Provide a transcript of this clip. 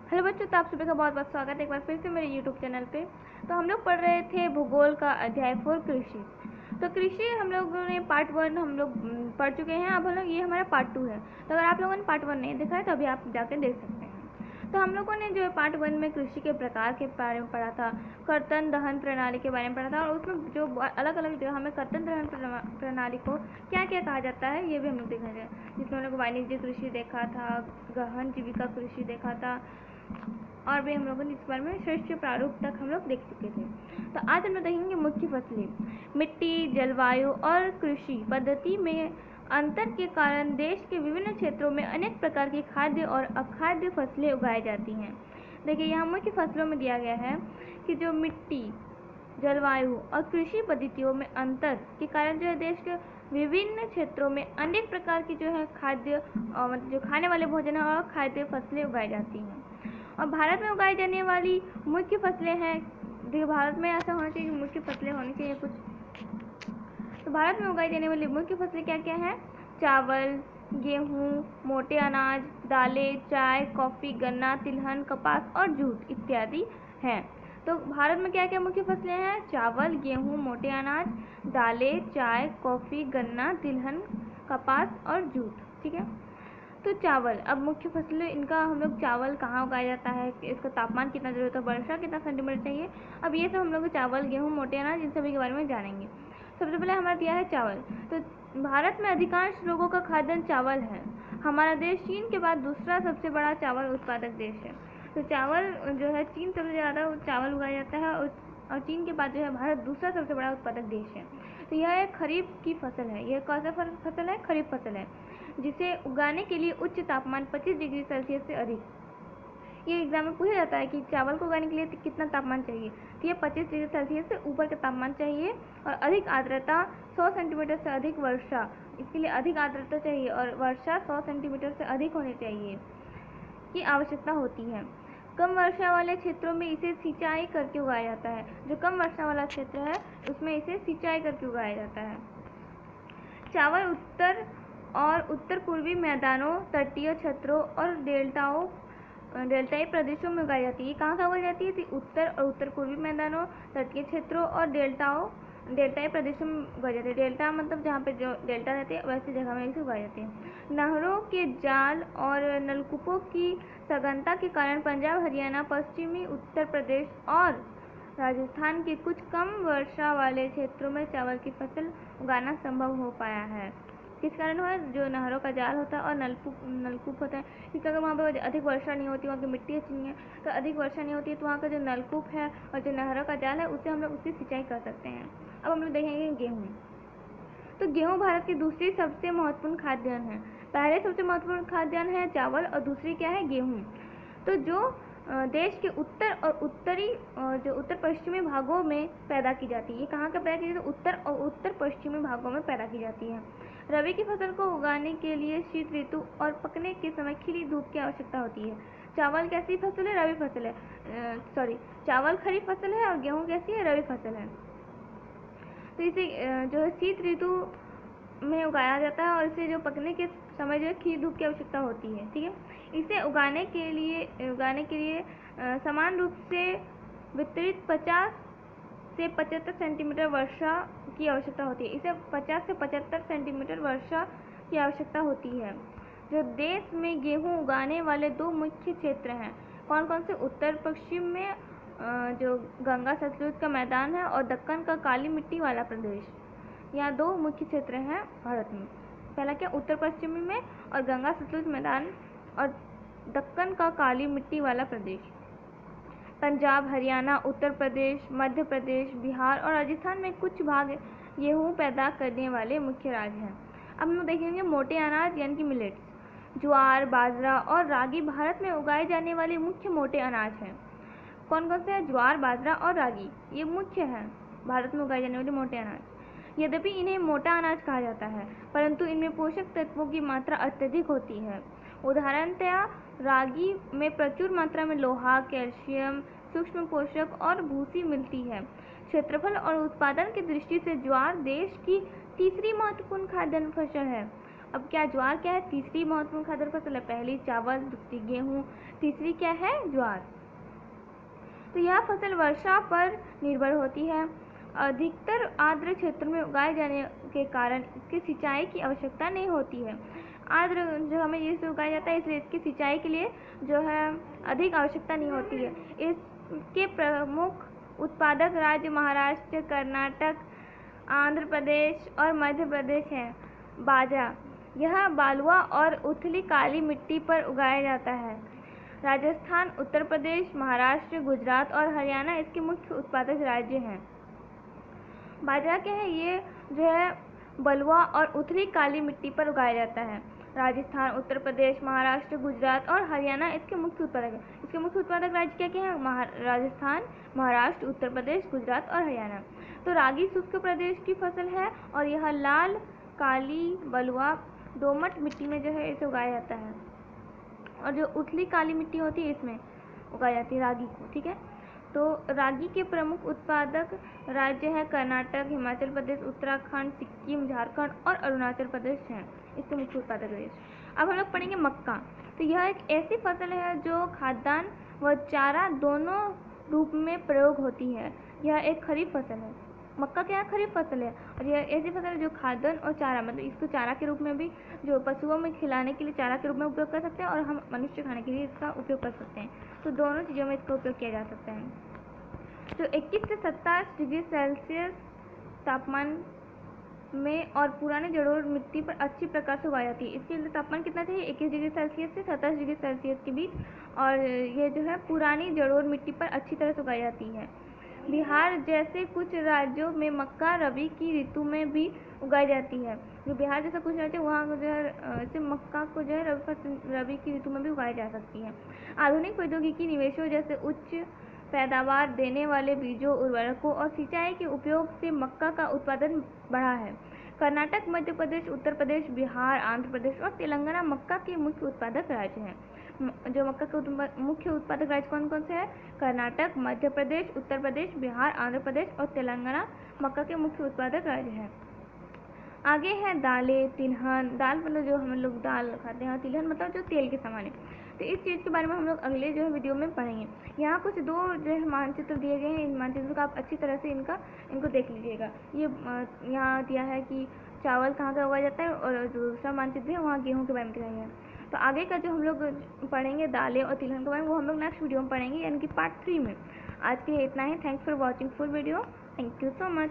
Hello बच्चों, तो आप सभी का बहुत बहुत स्वागत है एक बार फिर से मेरे यूट्यूब चैनल पे। तो हम लोग पढ़ रहे थे भूगोल का अध्याय 4 कृषि। तो कृषि हम लोगों ने पार्ट 1 हम लोग पढ़ चुके हैं। अब हम लोग ये हमारा पार्ट 2 है। तो अगर आप लोगों ने पार्ट 1 नहीं देखा है तो अभी आप जाकर देख सकते हैं। तो हम लोगों ने जो है पार्ट 1 में कृषि के प्रकार के बारे में पढ़ा था, कर्तन दहन प्रणाली के बारे में पढ़ा था, और उसमें जो अलग अलग जो हमें कर्तन दहन प्रणाली को क्या क्या कहा जाता है ये भी हम लोग देखा जाए, जिसमें हम लोग वाणिज्य कृषि देखा था, गहन जीविका कृषि देखा था, और भी हम लोगों ने इस बारे में श्रेष्ठ प्रारूप तक हम लोग देख चुके थे। तो आज हम लोग देखेंगे मुख्य फसलें। मिट्टी, जलवायु और कृषि पद्धति में अंतर के कारण देश के विभिन्न क्षेत्रों में अनेक प्रकार की खाद्य और अखाद्य फसलें उगाई जाती हैं। देखिए यहाँ मुख्य फसलों में दिया गया है कि जो मिट्टी, जलवायु और कृषि पद्धतियों में अंतर के कारण जो है देश के विभिन्न क्षेत्रों में अनेक प्रकार की जो है खाद्य जो खाने वाले भोजन है और खाद्य फसलें उगाई जाती हैं। और भारत में उगाई जाने वाली मुख्य फसलें हैं, देखिए भारत में ऐसा होना चाहिए कि मुख्य फसलें होनी चाहिए कुछ। तो भारत में उगाई जाने वाली मुख्य फसलें क्या क्या हैं? चावल, गेहूँ, मोटे अनाज, दालें, चाय, कॉफ़ी, गन्ना, तिलहन, कपास और जूट इत्यादि हैं। तो भारत में क्या क्या मुख्य फसलें हैं? चावल, गेहूँ, मोटे अनाज, दालें, चाय, कॉफ़ी, गन्ना, तिलहन, कपास और जूट। ठीक है। तो चावल, अब मुख्य फसलें इनका हम लोग चावल कहाँ उगाया जाता है, इसका तापमान कितना जरूरत है, वर्षा कितना सेंटीमीटर चाहिए, अब ये सब हम लोग चावल, गेहूँ, मोटे अनाज इन सभी के बारे में जानेंगे। सबसे पहले हमारा दिया है चावल। तो भारत में अधिकांश लोगों का खाद्यान्न चावल है। हमारा देश चीन के बाद दूसरा सबसे बड़ा चावल उत्पादक देश है। तो चावल जो है चीन सबसे ज़्यादा चावल उगाया जाता है, और चीन के बाद जो है भारत दूसरा सबसे बड़ा उत्पादक देश है। तो यह एक खरीफ की फसल है। यह कौन सा फसल है? खरीफ फसल है, जिसे उगाने के लिए उच्च तापमान 25 डिग्री सेल्सियस से अधिक, ये एग्जाम में पूछा जाता है कि चावल को उगाने के लिए कितना तापमान चाहिए। तो ये 25 डिग्री सेल्सियस से ऊपर का तापमान चाहिए, और अधिक आर्द्रता 100 सेंटीमीटर से अधिक वर्षा, इसके लिए अधिक आर्द्रता चाहिए और वर्षा 100 सेंटीमीटर से अधिक होनी चाहिए की आवश्यकता होती है। कम वर्षा वाले क्षेत्रों में इसे सिंचाई करके उगाया जाता है। जो कम वर्षा वाला क्षेत्र है उसमें इसे सिंचाई करके उगाया जाता है। चावल उत्तर और उत्तर पूर्वी मैदानों, तटीय क्षेत्रों और डेल्टाई प्रदेशों में उगाई जाती है। कहाँ कहाँ उगाई जाती है? उत्तर और उत्तर पूर्वी मैदानों, तटीय क्षेत्रों और डेल्टाई प्रदेशों में उगाई जाती है। डेल्टा मतलब जहाँ पे जो डेल्टा रहते हैं वैसी जगह में इसे उगाई जाती है। नहरों के जाल और नलकूपों की सघनता के कारण पंजाब, हरियाणा, पश्चिमी उत्तर प्रदेश और राजस्थान के कुछ कम वर्षा वाले क्षेत्रों में चावल की फसल उगाना संभव हो पाया है। किस कारण हुआ? जो नहरों का जाल होता है और नलकूप होता है, क्योंकि अगर वहाँ पर अधिक वर्षा नहीं होती, वहाँ की मिट्टी अच्छी नहीं है, तो अधिक वर्षा नहीं होती है तो वहाँ का जो नलकूप है और जो नहरों का जाल है उससे हम लोग उसकी सिंचाई कर सकते हैं। अब हम लोग देखेंगे गेहूँ। तो गेहूँ भारत की दूसरी सबसे महत्वपूर्ण खाद्यान्न है। पहले सबसे महत्वपूर्ण खाद्यान्न है चावल और दूसरी क्या है? गेहूँ। तो जो देश के उत्तर और जो उत्तर पश्चिमी भागों में पैदा की जाती है। ये कहाँ का पैदा की जाती है? उत्तर और उत्तर पश्चिमी भागों में पैदा की जाती है। रबी की फसल को उगाने के लिए शीत ऋतु और पकने के समय खिली धूप की आवश्यकता होती है। चावल कैसी फसल है? रबी फसल है। चावल खरीफ फसल है और गेहूँ कैसी है? रबी फसल है। तो इसे जो है शीत ऋतु में उगाया जाता है और इसे जो पकने के समय जो है खिली धूप की आवश्यकता होती है। ठीक है। इसे उगाने के लिए समान रूप से वितरित 50 से 75 सेंटीमीटर वर्षा की आवश्यकता होती है। इसे 50 से 75 सेंटीमीटर वर्षा की आवश्यकता होती है। जो देश में गेहूँ उगाने वाले दो मुख्य क्षेत्र हैं, कौन कौन से? उत्तर पश्चिम में जो गंगा सतलुज का मैदान है और दक्कन का काली मिट्टी वाला प्रदेश, यहाँ दो मुख्य क्षेत्र हैं भारत में। पहला क्या? उत्तर पश्चिमी में और गंगा सतलुज मैदान और दक्कन का काली मिट्टी वाला प्रदेश। पंजाब, हरियाणा, उत्तर प्रदेश, मध्य प्रदेश, बिहार और राजस्थान में कुछ भाग गेहूँ पैदा करने वाले मुख्य राज्य हैं। अब हम देखेंगे मोटे अनाज यानी कि मिलेट्स। ज्वार, बाजरा और रागी भारत में उगाए जाने वाले मुख्य मोटे अनाज हैं। कौन कौन से हैं? ज्वार, बाजरा और रागी, ये मुख्य हैं भारत में उगाए जाने वाले मोटे अनाज। यद्यपि इन्हें मोटा अनाज कहा जाता है, परंतु इनमें पोषक तत्वों की मात्रा अत्यधिक होती है। उदाहरणतया रागी में प्रचुर मात्रा में लोहा, कैल्शियम, सूक्ष्म पोषक और भूसी मिलती है। क्षेत्रफल और उत्पादन की दृष्टि से ज्वार देश की तीसरी महत्वपूर्ण खाद्यान्न फसल है अब क्या ज्वार क्या है, तीसरी महत्वपूर्ण खाद्य फसल है। पहली चावल, दूसरी गेहूँ, तीसरी क्या है, ज्वार। तो यह फसल वर्षा पर निर्भर होती है। अधिकतर आर्द्र क्षेत्रों में उगाए जाने के कारण इसकी सिंचाई की आवश्यकता नहीं होती है। आर्द्र जो हमें जिससे उगाया जाता है, इसलिए इसकी सिंचाई के लिए जो है अधिक आवश्यकता नहीं होती है। इसके प्रमुख उत्पादक राज्य महाराष्ट्र, कर्नाटक, आंध्र प्रदेश और मध्य प्रदेश है। बाजरा, यह बालुआ और उथली काली मिट्टी पर उगाया जाता है। राजस्थान, उत्तर प्रदेश, महाराष्ट्र, गुजरात और हरियाणा इसके मुख्य उत्पादक राज्य हैं। बाजरा क्या है, ये जो है बलुआ और उथली काली मिट्टी पर उगाया जाता है। राजस्थान, उत्तर प्रदेश, महाराष्ट्र, गुजरात और हरियाणा इसके मुख्य उत्पादक हैं। इसके मुख्य उत्पादक राज्य क्या क्या हैं, राजस्थान, महाराष्ट्र, उत्तर प्रदेश, गुजरात और हरियाणा। तो रागी शुष्क प्रदेश की फसल है और यह लाल, काली, बलुआ, दोमट मिट्टी में जो है इसे उगाया जाता है। और जो उथली काली मिट्टी होती है इसमें उगाई जाती है रागी को, ठीक है। तो रागी के प्रमुख उत्पादक राज्य है कर्नाटक, हिमाचल प्रदेश, उत्तराखंड, सिक्किम, झारखंड और अरुणाचल प्रदेश हैं इसके मुख्य उत्पादक देश। अब हम लोग पढ़ेंगे मक्का। तो यह एक ऐसी फसल है जो खाद्यान्न व चारा दोनों रूप में प्रयोग होती है। यह एक खरीफ फसल है। मक्का क्या है, खरीफ फसल है और यह ऐसी फसल है जो खाद्यान्न और चारा, मतलब इसको चारा के रूप में भी, जो पशुओं में खिलाने के लिए चारा के रूप में उपयोग कर सकते हैं और हम मनुष्य खाने के लिए इसका उपयोग कर सकते हैं। तो दोनों चीज़ों में इसका उपयोग किया जा सकता है। तो 21 से 27 डिग्री सेल्सियस तापमान में और पुराने जलोढ़ मिट्टी पर अच्छी प्रकार से उगाई जाती है। इसके लिए तापमान कितना चाहिए, 21 डिग्री सेल्सियस से 27 डिग्री सेल्सियस के बीच, और ये जो है पुरानी जलोढ़ मिट्टी पर अच्छी तरह से उगाई जाती है। बिहार जैसे कुछ राज्यों में मक्का रबी की ऋतु में भी उगाई जाती है। जो बिहार जैसा कुछ राज्य, वहाँ जो है मक्का को जो है रबी की ऋतु में भी उगाई जा सकती है। आधुनिक प्रौद्योगिकी निवेशों जैसे उच्च पैदावार देने वाले बीजों, उर्वरकों और सिंचाई के उपयोग से मक्का का उत्पादन बढ़ा है। कर्नाटक, मध्य प्रदेश, उत्तर प्रदेश, बिहार, आंध्र प्रदेश और तेलंगाना मक्का के मुख्य उत्पादक राज्य हैं। जो मक्का के मुख्य उत्पादक राज्य कौन कौन से हैं, कर्नाटक, मध्य प्रदेश, उत्तर प्रदेश, बिहार, आंध्र प्रदेश और तेलंगाना मक्का के मुख्य उत्पादक राज्य हैं। आगे है दालें, तिलहन। दाल मतलब जो हम लोग दाल खाते हैं, तिलहन मतलब जो तेल के समान है। तो इस चीज़ के बारे में हम लोग अगले जो है वीडियो में पढ़ेंगे। यहाँ कुछ दो जो है मानचित्र दिए गए हैं, इन मानचित्रों का आप अच्छी तरह से इनको देख लीजिएगा। ये यहाँ दिया है कि चावल कहाँ का उगाया जाता है और जो दूसरा मानचित्र है वहाँ गेहूँ के बारे में दिया गया है। तो आगे का जो हम लोग पढ़ेंगे दालें और तिलहन के बारे में, वो हम लोग नेक्स्ट वीडियो में पढ़ेंगे, यानी कि पार्ट 3 में। आज के लिए इतना ही। Thanks for watching full video. Thank you so much.